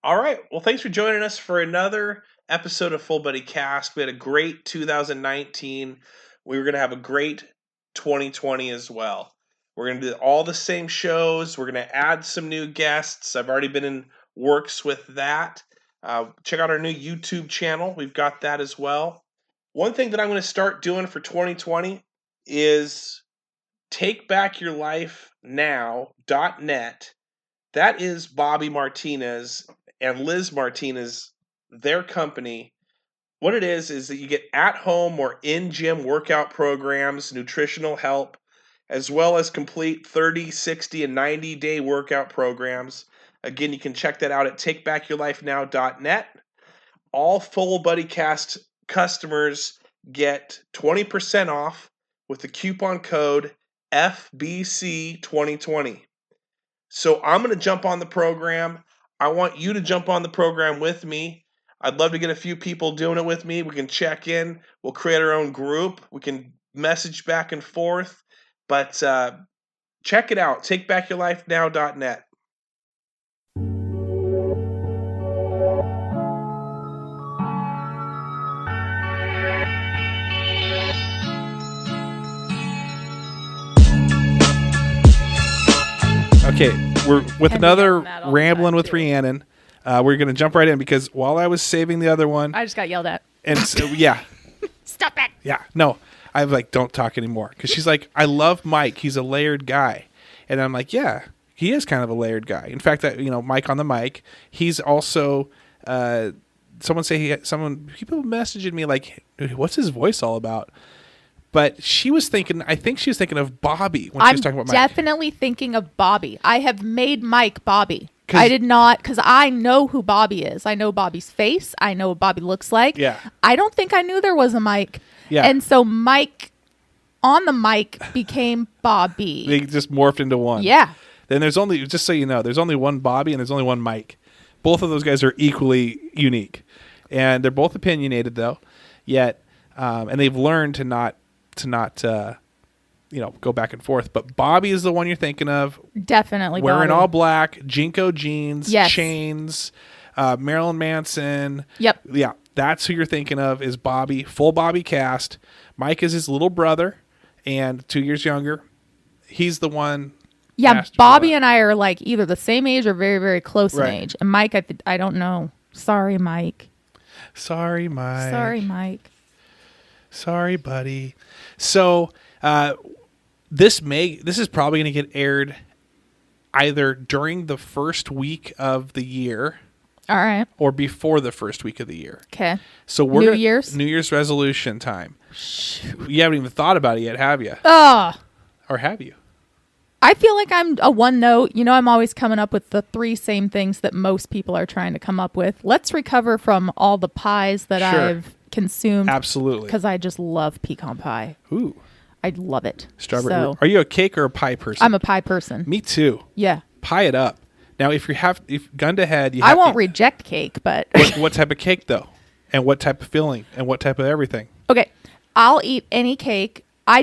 All right. Well, thanks for joining us for another episode of Full Buddy Cast. We had a great 2019. We were going to have a great 2020 as well. We're going to do all the same shows. We're going to add some new guests. I've already been in works with that. Check out our new YouTube channel. We've got that as well. One thing that I'm going to start doing for 2020 is takebackyourlifenow.net. That is Bobby Martinez and Liz Martinez, their company. What it is that you get at-home or in-gym workout programs, nutritional help, as well as complete 30, 60, and 90-day workout programs. Again, you can check that out at takebackyourlifenow.net. All Full Buddy Cast customers get 20% off with the coupon code FBC2020. So I'm going to jump on the program. I want you to jump on the program with me. I'd love to get a few people doing it with me. We can check in. We'll create our own group. We can message back and forth. But check it out, takebackyourlifenow.net. Okay, we're with another Ramblin with Rhiannon. We're going to jump right in because while I was saving the other one... I just got yelled at. And so, yeah. Stop it. Yeah, no. I was like, don't talk anymore. Because she's like, I love Mike. He's a layered guy. And I'm like, yeah, he is kind of a layered guy. In fact, Mike on the mic, he's also... people messaging me like, what's his voice all about? But I think she was thinking of Bobby when she was talking about Mike. I'm definitely thinking of Bobby. I have made Mike Bobby. I did not, because I know who Bobby is. I know Bobby's face. I know what Bobby looks like. Yeah. I don't think I knew there was a Mike. Yeah. And so Mike on the mic became Bobby. They just morphed into one. Yeah. Then there's only, just so you know, there's only one Bobby and there's only one Mike. Both of those guys are equally unique. And they're both opinionated, though. Yet, and they've learned to not go back and forth. But Bobby is the one you're thinking of. Definitely wearing Bobby. all black, Jinko jeans, yes. chains, Marilyn Manson. Yep. Yeah, that's who you're thinking of is Bobby. Full Bobby cast. Mike is his little brother and 2 years younger. He's the one. Yeah, Bobby and I are like either the same age or very, very close in age. And Mike, I don't know. Sorry, Mike. Sorry, Mike. Sorry, Mike. Sorry, buddy. So this is probably going to get aired either during the first week of the year, all right, or before the first week of the year. Okay. So New Year's resolution time. You haven't even thought about it yet, have you? Or have you? I feel like I'm a one note. I'm always coming up with the three same things that most people are trying to come up with. Let's recover from all the pies that I've consumed. Absolutely. Because I just love pecan pie. Ooh. I love it. Strawberry. So, are you a cake or a pie person? I'm a pie person. Me too. Yeah. Pie it up. Now, if gun to head, I won't reject cake, but what type of cake though, and what type of filling, and what type of everything? Okay, I'll eat any cake. I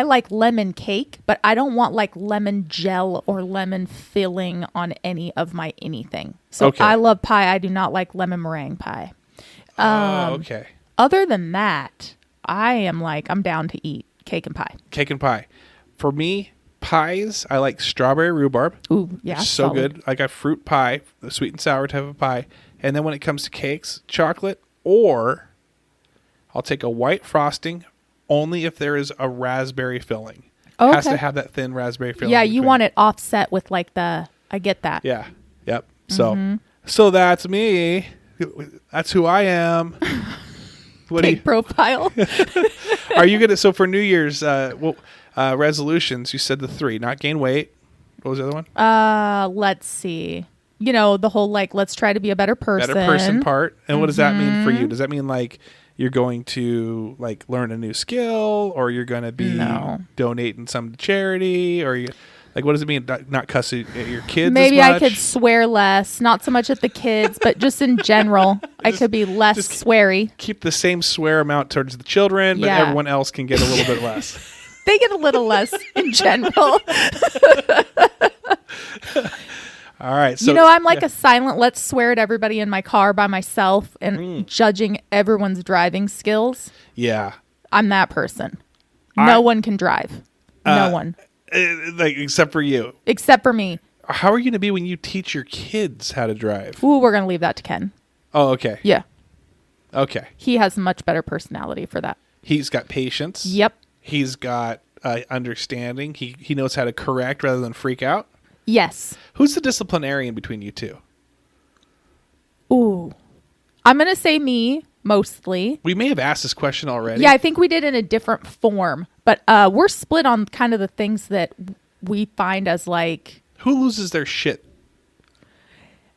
like lemon cake, but I don't want like lemon gel or lemon filling on any of my anything. So I love pie. I do not like lemon meringue pie. Okay. Other than that, I'm down to eat cake and pie. Cake and pie. For me, pies, I like strawberry rhubarb. Ooh, yeah. It's so good. I got fruit pie, the sweet and sour type of pie. And then when it comes to cakes, chocolate, or I'll take a white frosting only if there is a raspberry filling. Okay. It has to have that thin raspberry filling. Yeah, you want it offset with like I get that. Yeah. Yep. So that's me. That's who I am. Cake profile. Are you gonna? So for New Year's resolutions, you said the 3, not gain weight. What was the other one? Let's see. The whole let's try to be a better person. Better person part. And what does that mean for you? Does that mean like you're going to learn a new skill, or you're going to be donating some to charity, or you? What does it mean? Not cuss at your kids? Maybe as much? I could swear less. Not so much at the kids, but just in general, I could be less sweary. Keep the same swear amount towards the children, but everyone else can get a little bit less. They get a little less in general. All right. So, I'm like a silent, let's swear at everybody in my car by myself and judging everyone's driving skills. Yeah. I'm that person. No one can drive. No one. Like, except for you. Except for me. How are you going to be when you teach your kids how to drive? Ooh, we're going to leave that to Ken. Oh, okay. Yeah. Okay. He has much better personality for that. He's got patience. Yep. He's got understanding. He knows how to correct rather than freak out. Yes. Who's the disciplinarian between you two? Ooh. I'm going to say me, mostly. We may have asked this question already. Yeah, I think we did in a different form. But we're split on kind of the things that we find as like... Who loses their shit?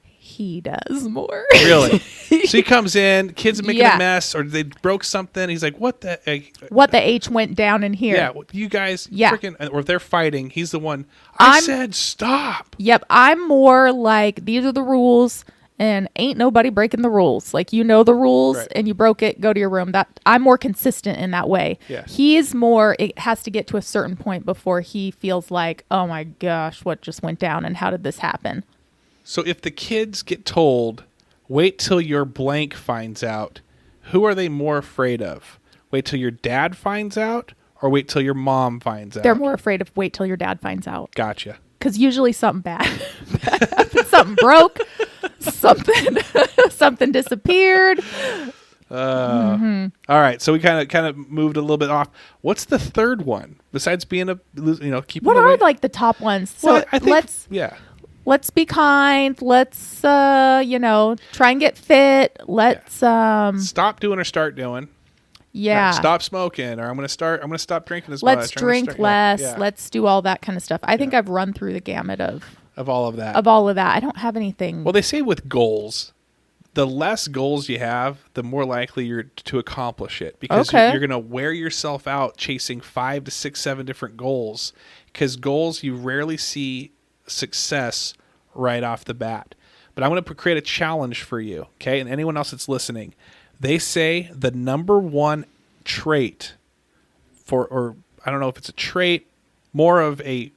He does more. Really? So he comes in, kids are making a mess, or they broke something. He's like, what the... What the H went down in here. Yeah, you guys freaking... Or if they're fighting, he's the one, I said stop. Yep, I'm more like, these are the rules, and ain't nobody breaking the rules. Like, you know the rules, and you broke it, go to your room. I'm more consistent in that way. Yeah. He is more, it has to get to a certain point before he feels like, oh my gosh, what just went down, and how did this happen? So if the kids get told, wait till your blank finds out, who are they more afraid of? Wait till your dad finds out, or wait till your mom finds out? They're more afraid of wait till your dad finds out. Gotcha. Because usually something bad happened. Something broke. Something disappeared. All right, so we kind of moved a little bit off. What's the third one besides being keeping? What are like the top ones? So well, I think, let's be kind. Let's try and get fit. Let's stop doing or start doing. Yeah. Stop smoking, or I'm gonna stop drinking as much. Let's drink less. Yeah. Let's do all that kind of stuff. I think I've run through the gamut of all of that. I don't have anything. Well, they say with goals, the less goals you have, the more likely you're to accomplish it, because you're going to wear yourself out chasing 5 to 6, 7 different goals, because goals, you rarely see success right off the bat. But I'm going to create a challenge for you, okay? And anyone else that's listening, they say the number one trait or I don't know if it's a trait, more of a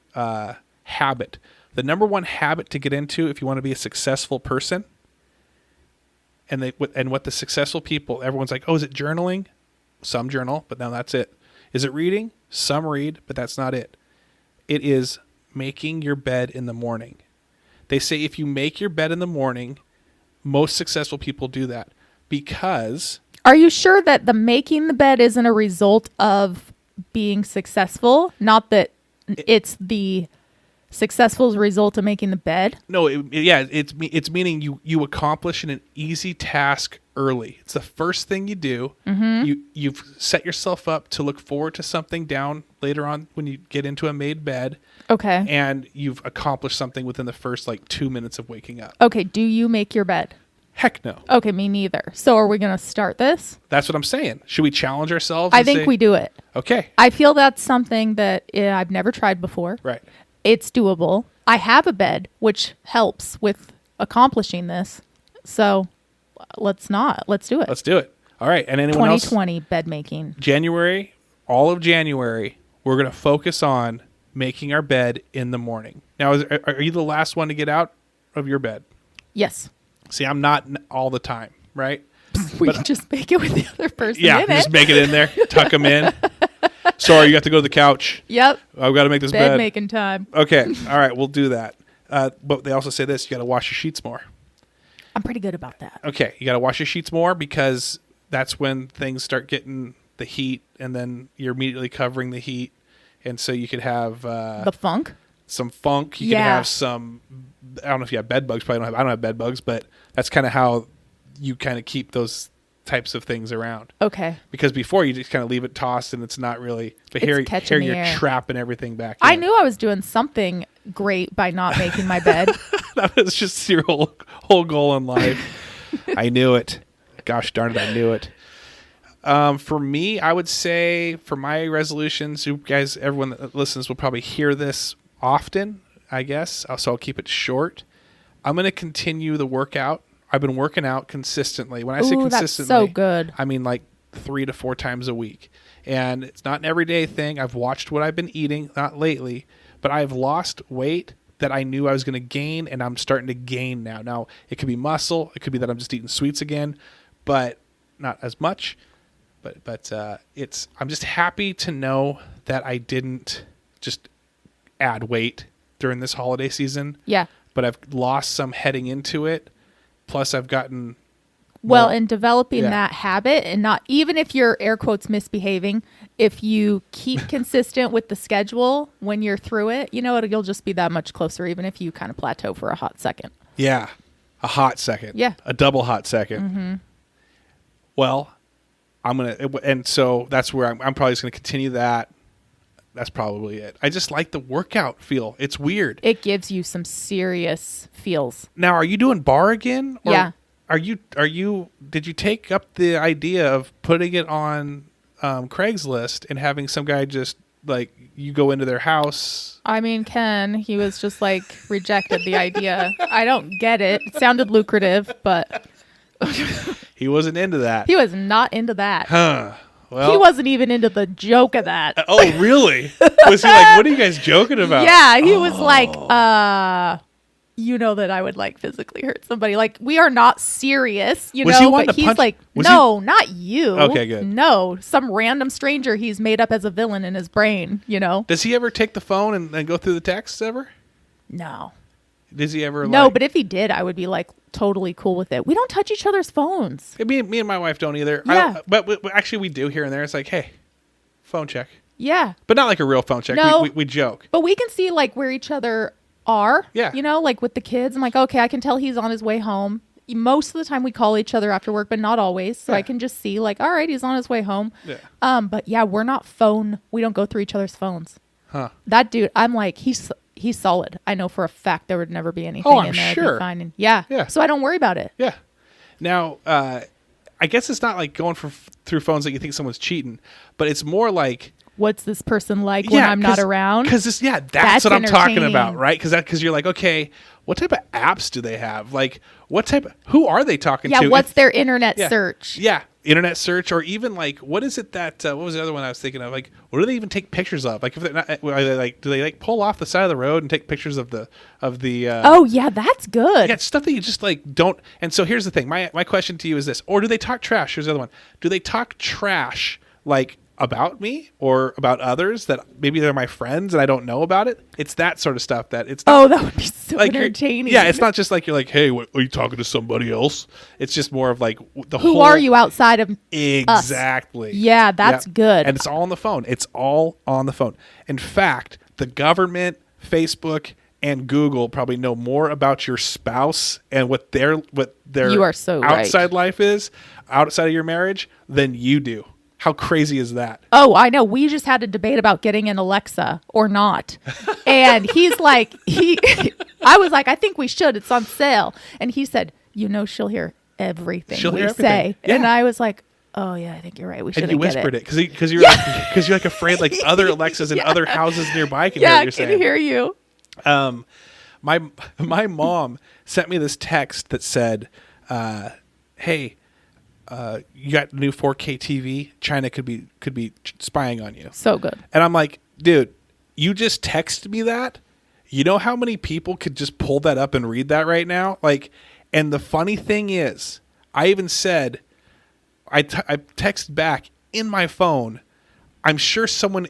habit. The number one habit to get into if you want to be a successful person, and what the successful people, everyone's like, oh, is it journaling? Some journal, but now that's it. Is it reading? Some read, but that's not it. It is making your bed in the morning. They say if you make your bed in the morning, most successful people do that because... Are you sure that the making the bed isn't a result of being successful? Not that it's the... successful as a result of making the bed? No, it's meaning you accomplish an easy task early. It's the first thing you do. Mm-hmm. You've set yourself up to look forward to something down later on when you get into a made bed. Okay. And you've accomplished something within the first 2 minutes of waking up. Okay, do you make your bed? Heck no. Okay, me neither. So are we going to start this? That's what I'm saying. Should we challenge ourselves? I think we do it. Okay. I feel that's something that I've never tried before. Right. It's doable. I have a bed, which helps with accomplishing this. So let's do it. Let's do it. All right. And anyone 2020 bed making. January, all of January, we're going to focus on making our bed in the morning. Now, are you the last one to get out of your bed? Yes. See, I'm not all the time, right? We can just make it with the other person. Yeah, just make it in there, tuck them in. Sorry, you have to go to the couch. Yep. I've got to make this bed. Bed making time. Okay. All right, we'll do that. But they also say this, you got to wash your sheets more. I'm pretty good about that. Okay, you got to wash your sheets more because that's when things start getting the heat, and then you're immediately covering the heat. And so you could have... the funk? Some funk. You could have some... I don't know if you have bed bugs. I don't have bed bugs, but that's kind of how you kind of keep those types of things around. Okay. Because before you just kind of leave it tossed and it's not really... But here you're trapping everything back in. I knew I was doing something great by not making my bed. That was just your whole goal in life. I knew it. Gosh darn it, I knew it. For me, I would say for my resolutions, you guys, everyone that listens will probably hear this often, I guess. So I'll keep it short. I'm going to continue the workout. I've been working out consistently. When I say consistently, that's so good. I mean 3 to 4 times a week. And it's not an everyday thing. I've watched what I've been eating, not lately, but I've lost weight that I knew I was going to gain, and I'm starting to gain now. Now, it could be muscle. It could be that I'm just eating sweets again, but not as much. But I'm just happy to know that I didn't just add weight during this holiday season. Yeah. But I've lost some heading into it. Plus, I've gotten... Well, in developing that habit, and not even if you're air quotes misbehaving, if you keep consistent with the schedule when you're through it, you'll just be that much closer, even if you kind of plateau for a hot second. Yeah, a hot second. Yeah, a double hot second. Mm-hmm. Well, and so that's where I'm probably just gonna continue that. That's probably it. I just like the workout feel. It's weird. It gives you some serious feels. Now, are you doing bar again? Or yeah. Did you take up the idea of putting it on Craigslist and having some guy just like you go into their house? I mean, Ken, he was just like rejected the idea. I don't get it. It sounded lucrative, but he wasn't into that. He was not into that. Huh. Well, he wasn't even into the joke of that. Oh, really? Was he like, what are you guys joking about? Yeah, he was like, you know that I would like physically hurt somebody. Like, we are not serious, was he but he's punch? Like, no, not you. Okay, good. No, some random stranger he's made up as a villain in his brain, Does he ever take the phone and go through the texts ever? No. Does he ever? No, but if he did, I would be like totally cool with it. We don't touch each other's phones. Me and my wife don't either. Yeah. But actually we do here and there. It's like, hey, phone check. Yeah. But not like a real phone check. No. We joke. But we can see like where each other are. Yeah. Like with the kids. I'm like, okay, I can tell he's on his way home. Most of the time we call each other after work, but not always. So I can just see like, all right, he's on his way home. Yeah. But yeah, we're not we don't go through each other's phones. Huh. That dude, I'm like, he's solid. I know for a fact there would never be anything in there. Sure. Fine. And yeah. So I don't worry about it. Yeah. Now, I guess it's not like going through phones that you think someone's cheating, but it's more like, what's this person like when I'm not around? Because that's what I'm talking about, right? Because you're like, okay, what type of apps do they have? Like, who are they talking to? Yeah, what's their internet search? Yeah, internet search, or even like, what is it that? What was the other one I was thinking of? Like, what do they even take pictures of? Like, if they're not, are they like, do they like pull off the side of the road and take pictures of the? Oh yeah, that's good. Yeah, stuff that you just like don't. And so here's the thing. My question to you is this: or do they talk trash? Here's the other one. Do they talk trash like about me or about others that maybe they're my friends and I don't know about it? It's that sort of stuff that it's not, that would be so like entertaining. Yeah, it's not just like you're like, hey, are you talking to somebody else? It's just more of like who are you outside of exactly us? Yeah, that's good. And it's all on the phone. It's all on the phone. In fact, the government, Facebook, and Google probably know more about your spouse and what their you are so outside life is outside of your marriage than you do. How crazy is that? Oh, I know. We just had a debate about getting an Alexa or not. And he's like, I was like, I think we should. It's on sale. And he said, she'll hear everything we say. Yeah. And I was like, oh, yeah, I think you're right. We shouldn't get it. And you whispered it because you're like afraid like other Alexas in other houses nearby can hear what you're saying. Yeah, can hear you. My mom sent me this text that said, hey, you got a new 4K TV. China could be spying on you. So good. And I'm like, dude, you just texted me that? You know how many people could just pull that up and read that right now? Like, and the funny thing is, I even said, I texted back in my phone, I'm sure someone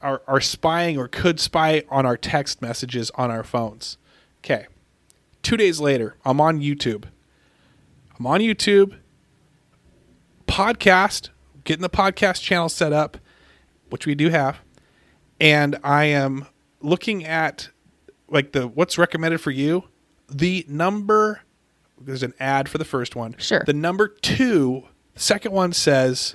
are spying or could spy on our text messages on our phones. Okay. 2 days later, I'm on YouTube. Podcast, getting the podcast channel set up, which we do have, and I am looking at like what's recommended for you. There's an ad for the first one. Sure. The number 2, the second one says,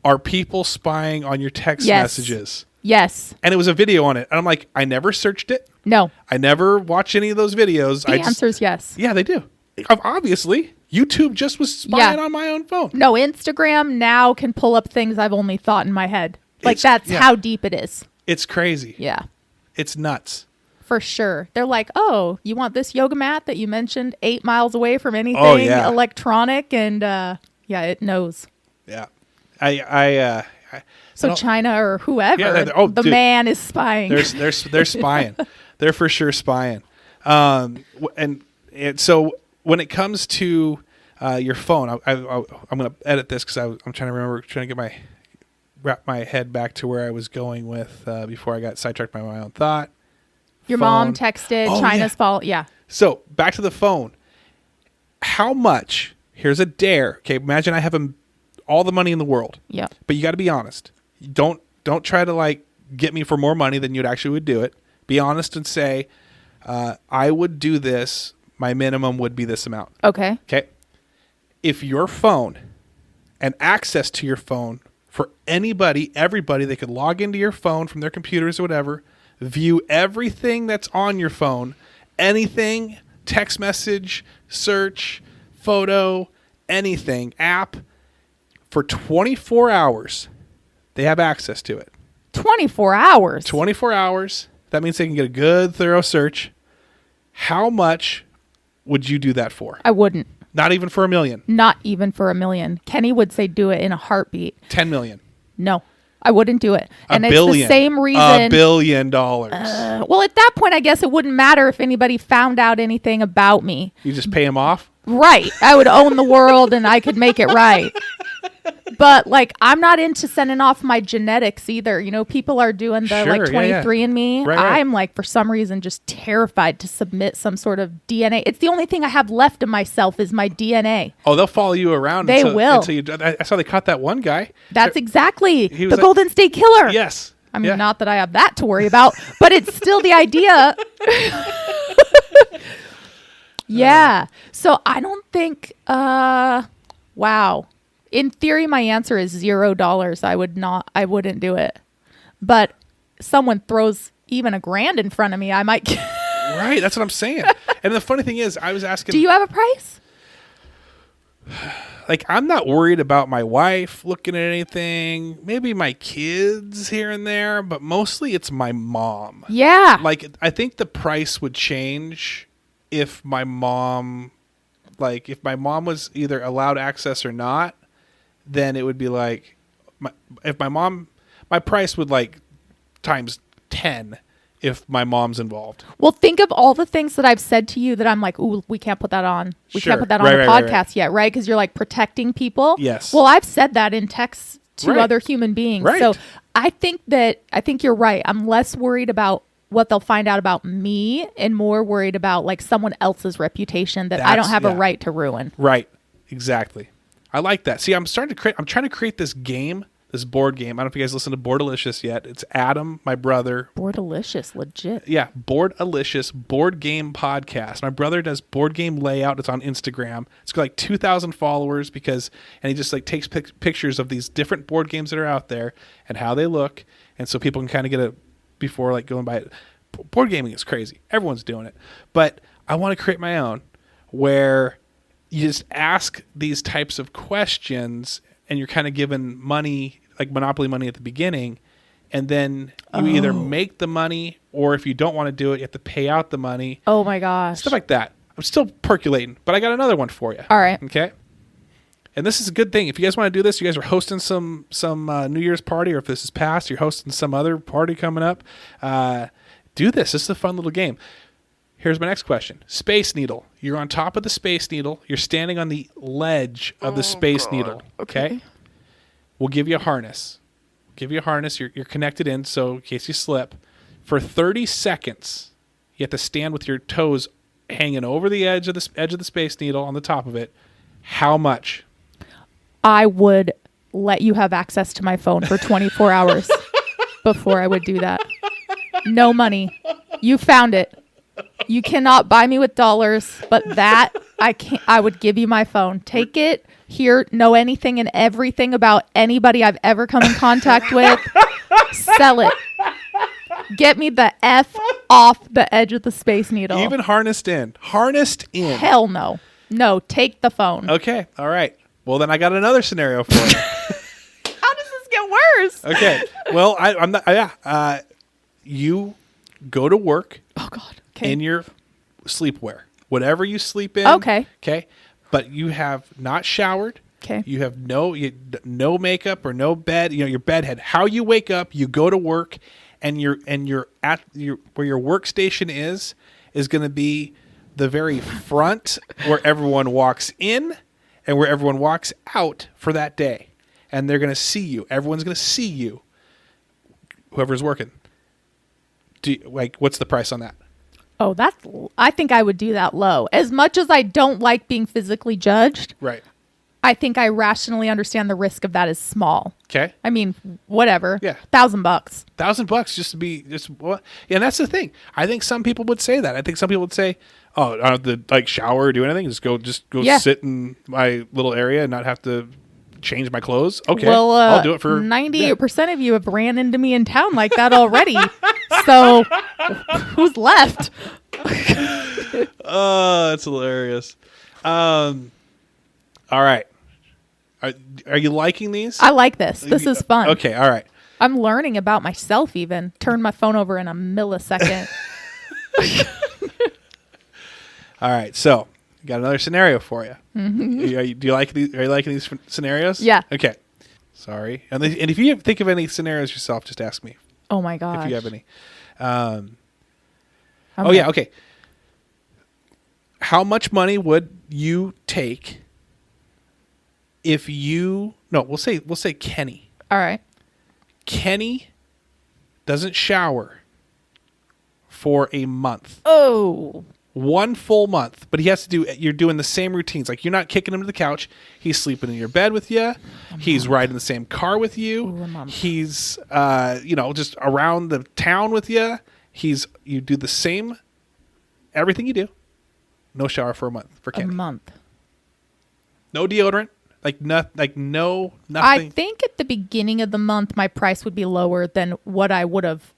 are people spying on your text messages? Yes. And it was a video on it. And I'm like, I never searched it. No. I never watched any of those videos. The answer is yes. Yeah, they do. Obviously. YouTube just was spying on my own phone. No, Instagram now can pull up things I've only thought in my head. Like that's how deep it is. It's crazy. Yeah. It's nuts. For sure. They're like, oh, you want this yoga mat that you mentioned 8 miles away from anything electronic? And it knows. Yeah. So China or whoever, man is spying. They're spying. They're for sure spying. And so when it comes to your phone, I'm going to edit this because I'm trying to get wrap my head back to where I was going with before I got sidetracked by my own thought. Your mom texted China's fault. Yeah. So back to the phone. How much? Here's a dare. Okay, imagine I have all the money in the world. Yeah. But you got to be honest. Don't try to like get me for more money than you actually would do it. Be honest and say, I would do this. My minimum would be this amount. Okay. Okay. If your phone and access to your phone for everybody, they could log into your phone from their computers or whatever, view everything that's on your phone, anything, text message, search, photo, anything, app, for 24 hours, they have access to it. 24 hours? 24 hours. That means they can get a good, thorough search. How much would you do that for? I wouldn't. Not even for $1 million? Not even for $1 million. Kenny would say do it in a heartbeat. 10 million? No. I wouldn't do it. And it's the same reason. $1 billion. Well, at that point, I guess it wouldn't matter if anybody found out anything about me. You just pay them off? Right. I would own the world and I could make it right. But like, I'm not into sending off my genetics either. You know, people are doing the 23andMe. Right. I'm like, for some reason, just terrified to submit some sort of DNA. It's the only thing I have left of myself is my DNA. Oh, they'll follow you around. They will. I saw they caught that one guy. That's exactly the Golden State Killer. Yes. I mean, not that I have that to worry about, but it's still the idea. Yeah. So I don't think, wow. In theory, my answer is $0. I wouldn't do it. But someone throws even $1,000 in front of me, I might. Right. That's what I'm saying. And the funny thing is, I was asking. Do you have a price? Like, I'm not worried about my wife looking at anything, maybe my kids here and there, but mostly it's my mom. Yeah. Like, I think the price would change if my mom was either allowed access or not, then it would be like, my price would like times 10 if my mom's involved. Well, think of all the things that I've said to you that I'm like, ooh, we can't put that on. We can't put that on the podcast yet, right? Because you're like protecting people. Yes. Well, I've said that in texts to other human beings. Right. So I think you're right. I'm less worried about what they'll find out about me and more worried about like someone else's reputation that I don't have a right to ruin. Right. Exactly. I like that. See, I'm trying to create this game, this board game. I don't know if you guys listen to Boardalicious yet. It's Adam, my brother. Boardalicious, legit. Yeah, Boardalicious board game podcast. My brother does board game layout. It's on Instagram. It's got like 2,000 followers and he just like takes pictures of these different board games that are out there and how they look, and so people can kind of get before like going by it. Board gaming is crazy. Everyone's doing it, but I want to create my own where you just ask these types of questions and you're kind of given money, like Monopoly money at the beginning, and then you either make the money, or if you don't want to do it, you have to pay out the money. Oh my gosh. Stuff like that. I'm still percolating, but I got another one for you. All right. Okay. And this is a good thing. If you guys want to do this, you guys are hosting some New Year's party, or if this is past, you're hosting some other party coming up. Do this. This is a fun little game. Here's my next question. Space Needle. You're on top of the Space Needle. You're standing on the ledge of the Space Needle. Okay? We'll give you a harness. You're connected in, so in case you slip. For 30 seconds, you have to stand with your toes hanging over the edge of the Space Needle on the top of it. How much? I would let you have access to my phone for 24 hours before I would do that. No money. You found it. You cannot buy me with dollars, but that I would give you my phone. Take it here, know anything and everything about anybody I've ever come in contact with. Sell it. Get me the F off the edge of the Space Needle. Even harnessed in. Hell no. No, take the phone. Okay. All right. Well, then I got another scenario for you. How does this get worse? Okay. Well, I'm not. Yeah. You go to work. Oh God. Okay. In your sleepwear, whatever you sleep in. Okay. Okay. But you have not showered. Okay. You have no makeup or no bed. You know, your bed head. How you wake up, you go to work, and where your workstation is going to be the very front where everyone walks in and where everyone walks out for that day. And they're going to see you. Everyone's going to see you. Whoever's working. What's the price on that? Oh, I think I would do that low. As much as I don't like being physically judged. Right. I think I rationally understand the risk of that is small. Okay. I mean, whatever. Yeah. $1,000. $1,000 just to be what? Yeah, and that's the thing. I think some people would say that. I think some people would say, "Oh, I don't have to shower or do anything. Just go sit in my little area and not have to change my clothes." Okay, well, I'll do it for 98% of you have ran into me in town like that already. So, who's left? Oh, that's hilarious. All right. Are you liking these? I like this. This is fun. Okay, all right. I'm learning about myself even. Turn my phone over in a millisecond. All right, so got another scenario for you. Mm-hmm. Do you like these? Are you liking these scenarios? Yeah. Okay. Sorry. And if you think of any scenarios yourself, just ask me. Oh my gosh. If you have any. Okay. Yeah. Okay. How much money would you take if you? No, we'll say Kenny. All right. Kenny doesn't shower for a month. Oh. 1 full month, but he has to do. You're doing the same routines. Like, you're not kicking him to the couch. He's sleeping in your bed with you. He's riding the same car with you. Ooh, he's just around the town with you. You do the same everything you do. No shower for a month for Kenny. A month. No deodorant. Nothing. I think at the beginning of the month my price would be lower than what I would have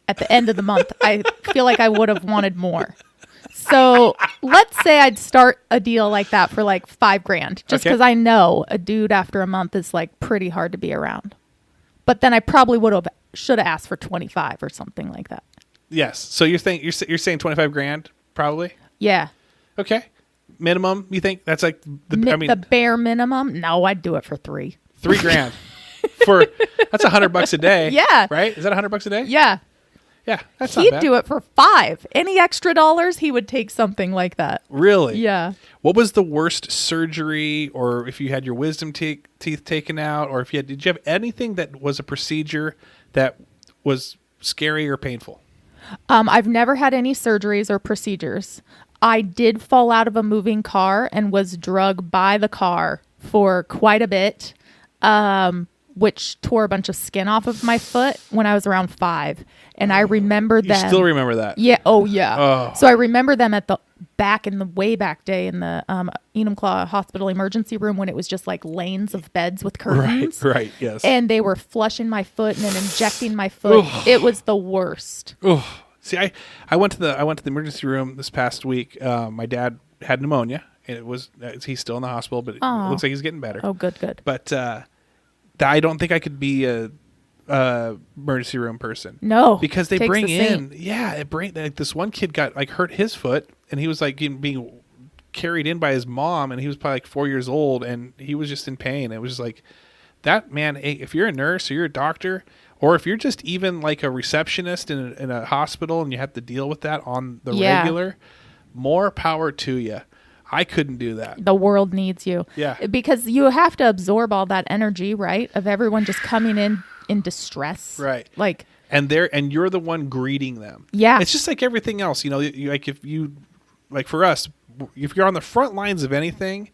at the end of the month. I feel like I would have wanted more. So let's say I'd start a deal like that for like $5,000, just because I know a dude after a month is like pretty hard to be around. But then I probably should have asked for 25 or something like that. Yes. So you're saying $25,000 probably? Yeah. Okay. Minimum, you think that's like the bare minimum? No, I'd do it for $3,000. $3,000 for that's $100 a day. Yeah. Right? Is that $100 a day? Yeah. Yeah, that's He'd not bad. do it for $5,000. Any extra dollars, he would take something like that. Really? Yeah. What was the worst surgery, or if you had your wisdom teeth taken out, or did you have anything that was a procedure that was scary or painful? I've never had any surgeries or procedures. I did fall out of a moving car and was drugged by the car for quite a bit, which tore a bunch of skin off of my foot when I was around 5. And I remember them. You still remember that? Yeah. Oh, yeah. Oh. So I remember them at the way back day in the Enumclaw Hospital emergency room when it was just like lanes of beds with curtains. Right, yes. And they were flushing my foot and then injecting my foot. It was the worst. Oh. See, I went to the emergency room this past week. My dad had pneumonia, and he's still in the hospital, but it looks like he's getting better. Oh, good. But I don't think I could be a emergency room person. No, because they bring in this one kid got hurt his foot, and he was being carried in by his mom, and he was probably 4 years old, and he was just in pain. It was just like that, man. If you're a nurse or you're a doctor, or if you're just even like a receptionist in a hospital and you have to deal with that on the regular, more power to you. I couldn't do that. The world needs you. Yeah. Because you have to absorb all that energy, right? Of everyone just coming in distress. Right. And you're the one greeting them. Yeah. It's just like everything else. For us, if you're on the front lines of anything,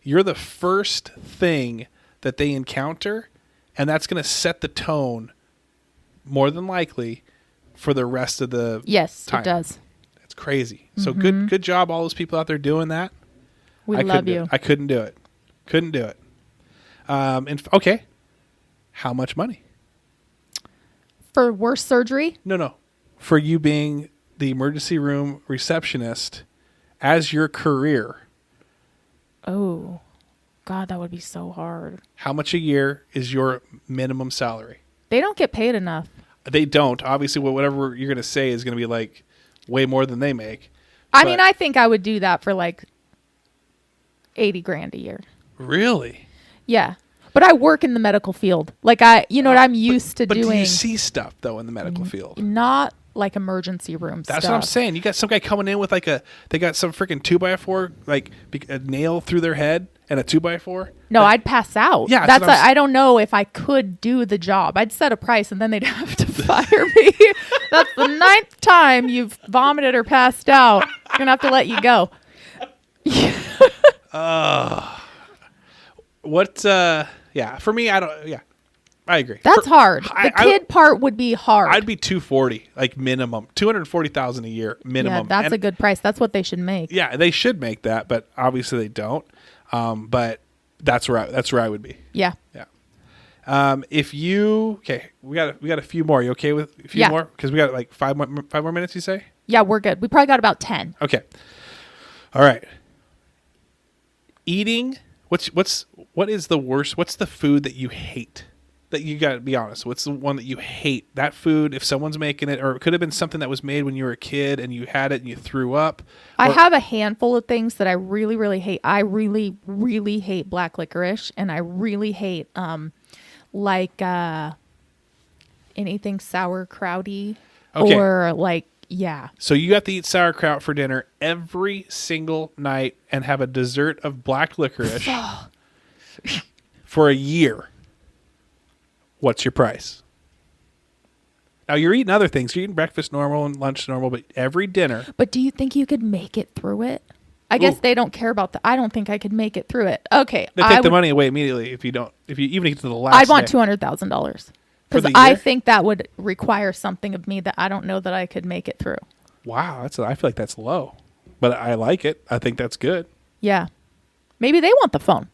you're the first thing that they encounter, and that's going to set the tone more than likely for the rest of the time. Yes, it does. It's crazy. So good job, all those people out there doing that. We love you. I couldn't do it. Okay. How much money? For worse surgery? No. For you being the emergency room receptionist as your career. Oh, God, that would be so hard. How much a year is your minimum salary? They don't get paid enough. They don't. Obviously, whatever you're going to say is going to be way more than they make. I mean, I think I would do that for $80,000 a year. Really? Yeah. But I work in the medical field. Like what I'm used to doing. But do you see stuff though in the medical field? Not like emergency room stuff. That's what I'm saying. You got some guy coming in with they got some freaking 2x4, like a nail through their head and a 2x4. No, I'd pass out. Yeah, I don't know if I could do the job. I'd set a price and then they'd have to fire me. That's the 9th time you've vomited or passed out. I'm gonna have to let you go. For me, I agree. That's hard. The kid part would be hard. I'd be 240, like minimum, 240,000 a year minimum. Yeah, that's a good price. That's what they should make. Yeah, they should make that, but obviously they don't. But that's where I would be. Yeah. Yeah. We got a few more. You okay with a few more? Because we got like five more minutes. You say? Yeah, we're good. We probably got about 10. Okay. All right. Eating. What is the worst? What's the food that you hate? That you got to be honest. What's the one that you hate? That food, if someone's making it, or it could have been something that was made when you were a kid and you had it and you threw up. I have a handful of things that I really, really hate. I really, really hate black licorice, and I really hate anything sauerkrauty or like. Yeah. So you have to eat sauerkraut for dinner every single night and have a dessert of black licorice for a year. What's your price? Now you're eating other things. You're eating breakfast normal and lunch normal, but every dinner. But do you think you could make it through it? I guess they don't care about I don't think I could make it through it. Okay. They take the money away immediately if you even get to the last. I'd want $200,000. Because I think that would require something of me that I don't know that I could make it through. Wow, I feel like that's low, but I like it. I think that's good. Yeah, maybe they want the phone.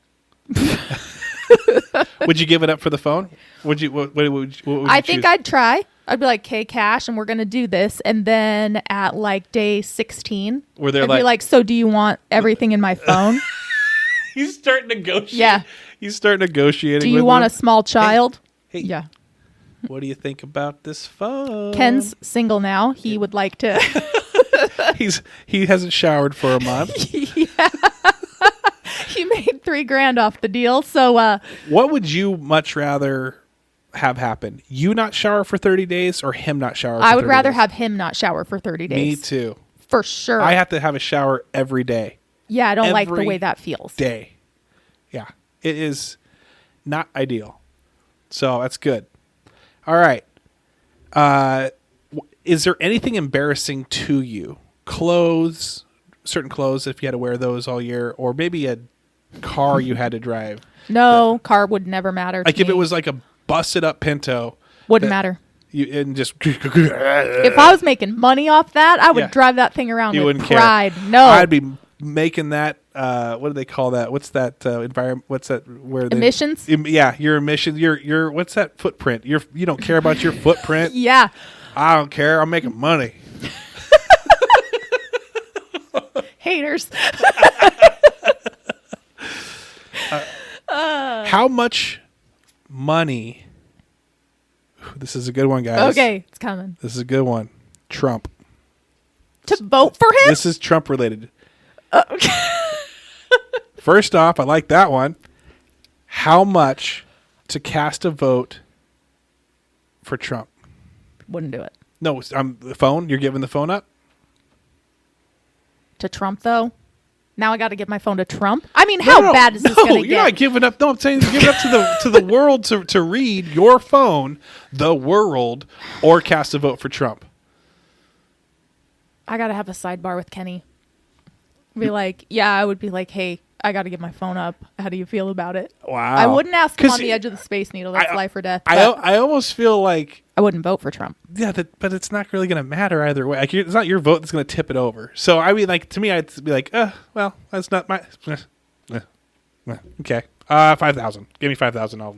Would you give it up for the phone? Would you? What would you I think I'd try. I'd be like, "Okay, cash, and we're gonna do this." And then at like day 16, where they're I'd be like, "So do you want everything in my phone?" You start negotiating. Yeah, you start negotiating. Do you want a small child? Hey. Yeah. What do you think about this phone? Ken's single now. He would like to. He hasn't showered for a month. Yeah. He made $3,000 off the deal. So, what would you much rather have happen? You not shower for 30 days or him not shower? I would rather have him not shower for 30 days. Me too. For sure. I have to have a shower every day. Yeah, I don't like the way that feels. Day. Yeah, it is not ideal. So that's good. All right. Is there anything embarrassing to you? Clothes, certain clothes, if you had to wear those all year, or maybe a car you had to drive. No, car would never matter. Like if it was like a busted up Pinto. Wouldn't matter. And just. If I was making money off that, I would drive that thing around with pride. Care. No. I'd be making that. What do they call that? What's that environment? What's that? Emissions? Yeah, your emissions. Your what's that footprint? You don't care about your footprint. Yeah. I don't care. I'm making money. Haters. How much money? This is a good one, guys. Okay, it's coming. This is a good one. Trump. To vote for him? This is Trump related. Okay. First off, I like that one. How much to cast a vote for Trump? Wouldn't do it. No, the phone. You're giving the phone up? To Trump, though? Now I got to give my phone to Trump? I mean, how bad is this going to get? No, you're not giving up. No, I'm saying give it up to the world to read your phone, the world, or cast a vote for Trump. I got to have a sidebar with Kenny. Be like, I would be like, hey, I got to get my phone up. How do you feel about it? Wow. I wouldn't ask him on the edge of the Space Needle. That's life or death. I almost feel like I wouldn't vote for Trump. Yeah, but it's not really going to matter either way. Like, it's not your vote that's going to tip it over. So I mean, like, to me, I'd be like, well, that's not my. Okay, 5,000. Give me 5,000. I'll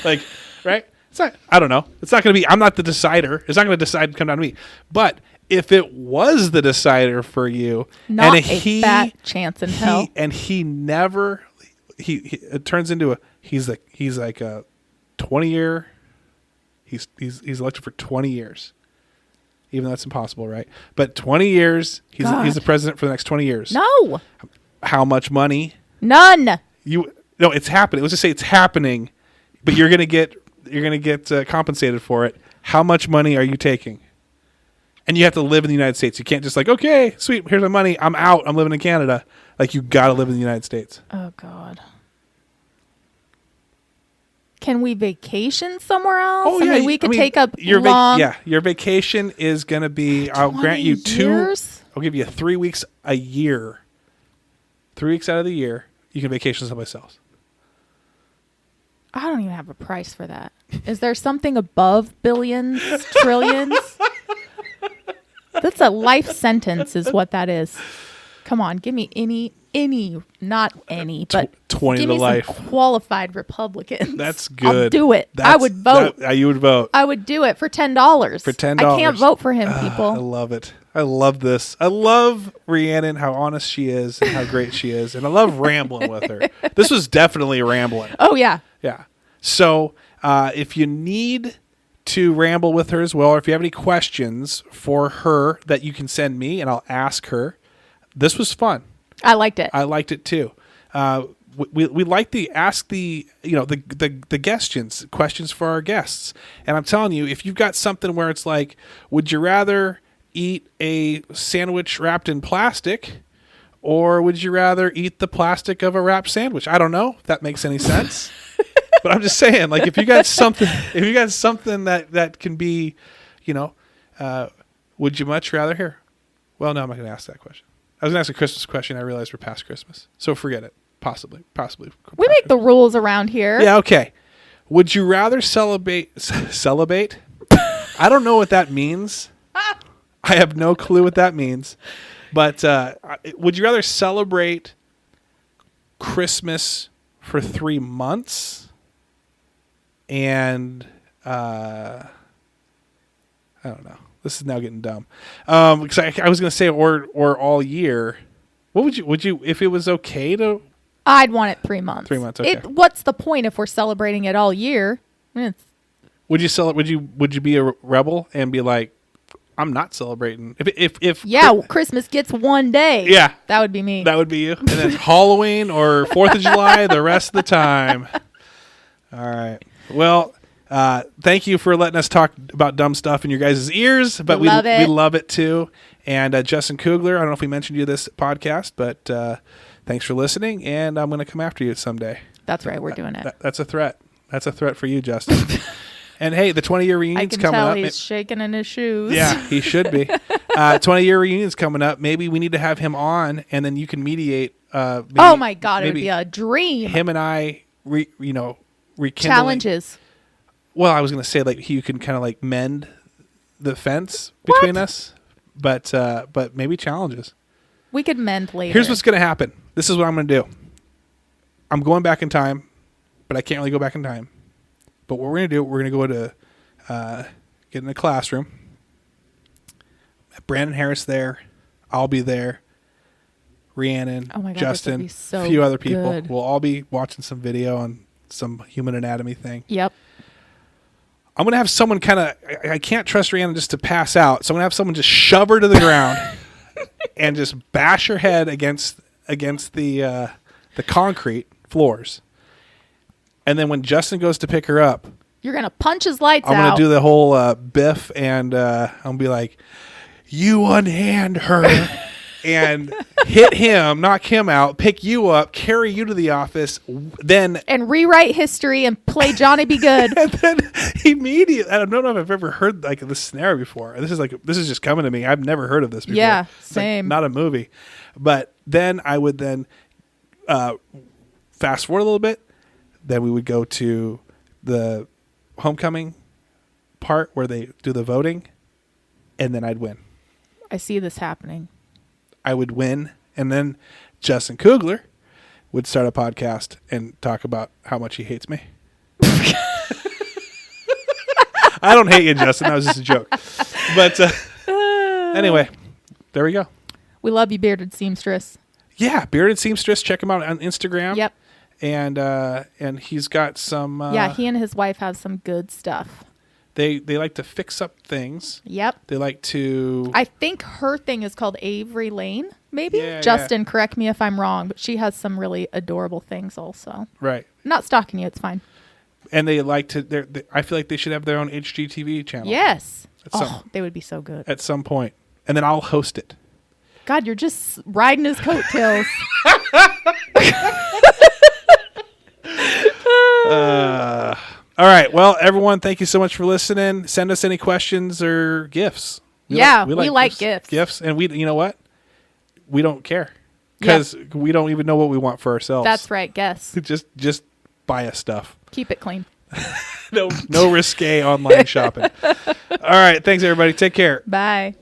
like, right? It's not. I don't know. It's not going to be. I'm not the decider. It's not going to decide to come down to me. But if it was the decider for you, not and a fat chance in hell, and he never, it turns into he's like a 20-year. He's elected for 20 years, even though that's impossible, right? But 20 years, he's the president for the next 20 years. No. How much money? None. No, it's happening. Let's just say it's happening. but you're gonna get compensated for it. How much money are you taking? And you have to live in the United States. You can't just like, okay, sweet, here's my money. I'm out. I'm living in Canada. Like, you got to live in the United States. Oh, God. Can we vacation somewhere else? Oh, yeah. I mean, we could take up your long... your vacation is going to be, I'll grant you 2 years? I'll give you 3 weeks a year. 3 weeks out of the year, you can vacation someplace else. I don't even have a price for that. Is there something above billions, trillions? That's a life sentence is what that is. Come on, give me not any, but 20 give to me life. Some qualified Republicans. That's good. I'll do it. I would vote. You would vote. I would do it for $10. For $10. I can't vote for him, people. I love it. I love this. I love Rhiannon, how honest she is and how great she is. And I love rambling with her. This was definitely rambling. Oh, yeah. Yeah. So if you need to ramble with her as well, or if you have any questions for her that you can send me and I'll ask her, this was fun. I liked it. I liked it too. We like the ask the questions for our guests. And I'm telling you, if you've got something where it's like, would you rather eat a sandwich wrapped in plastic, or would you rather eat the plastic of a wrapped sandwich? I don't know if that makes any sense. But I'm just saying, like, if you got something that can be, would you much rather hear? Well, no, I'm not going to ask that question. I was going to ask a Christmas question. I realized we're past Christmas, so forget it. Possibly. We make the rules around here. Yeah. Okay. Would you rather celebrate? I don't know what that means. I have no clue what that means. But would you rather celebrate Christmas for 3 months? And I don't know. This is now getting dumb. Because I was going to say or all year. What would you if it was okay to? I'd want it 3 months. 3 months. Okay. What's the point if we're celebrating it all year? Would you be a rebel and be like, I'm not celebrating? If Christmas gets 1 day. Yeah, that would be me. That would be you. And then Halloween or 4th of July the rest of the time. All right. Well, thank you for letting us talk about dumb stuff in your guys' ears, but we love it too. And Justin Koogler, I don't know if we mentioned you this podcast, but thanks for listening, and I'm going to come after you someday. That's right, we're doing it. That's a threat. That's a threat for you, Justin. And hey, the 20-year reunion's coming up. I can tell he's shaking in his shoes. Yeah, he should be. 20-year reunion's coming up. Maybe we need to have him on, and then you can mediate. Oh my God, it would be a dream. Him and I, rekindling challenges. Well, I was going to say like you can kind of like mend the fence between us, but maybe challenges. We could mend later. Here's what's going to happen. This is what I'm going to do. I'm going back in time, but I can't really go back in time. But what we're going to do, we're going to go to get in a classroom. Brandon Harris there. I'll be there. Rhiannon, Justin, a few other people. Good. We'll all be watching some video on some human anatomy thing. Yep. I'm going to have someone kind of, I can't trust Rhiannon just to pass out. So I'm going to have someone just shove her to the ground and just bash her head against the concrete floors. And then when Justin goes to pick her up, you're going to punch his lights out. I'm going to do the whole biff, and I'm going to be like, you unhand her and hit him, knock him out, pick you up, carry you to the office, and rewrite history and play Johnny Be Good. And then immediately, I don't know if I've ever heard like this scenario before. This is just coming to me. I've never heard of this before. Yeah, it's same. Like not a movie. But then I would fast forward a little bit. Then we would go to the homecoming part where they do the voting, and then I'd win. I see this happening. I would win, and then Justin Koogler would start a podcast and talk about how much he hates me. I don't hate you, Justin. That was just a joke. But anyway, there we go. We love you, Bearded Seamstress. Yeah, Bearded Seamstress. Check him out on Instagram. Yep. And he's got some. He and his wife have some good stuff. They like to fix up things. Yep. They like to. I think her thing is called Avery Lane. Maybe yeah, Justin, correct me if I'm wrong, but she has some really adorable things also. Right. Not stalking you. It's fine. And they like to. I feel like they should have their own HGTV channel. Yes. They would be so good at some point, and then I'll host it. God, you're just riding his coattails. All right. Well, everyone, thank you so much for listening. Send us any questions or gifts. We like gifts. Gifts, and you know what? We don't care because we don't even know what we want for ourselves. That's right. Guess. Just buy us stuff. Keep it clean. No risque online shopping. All right. Thanks, everybody. Take care. Bye.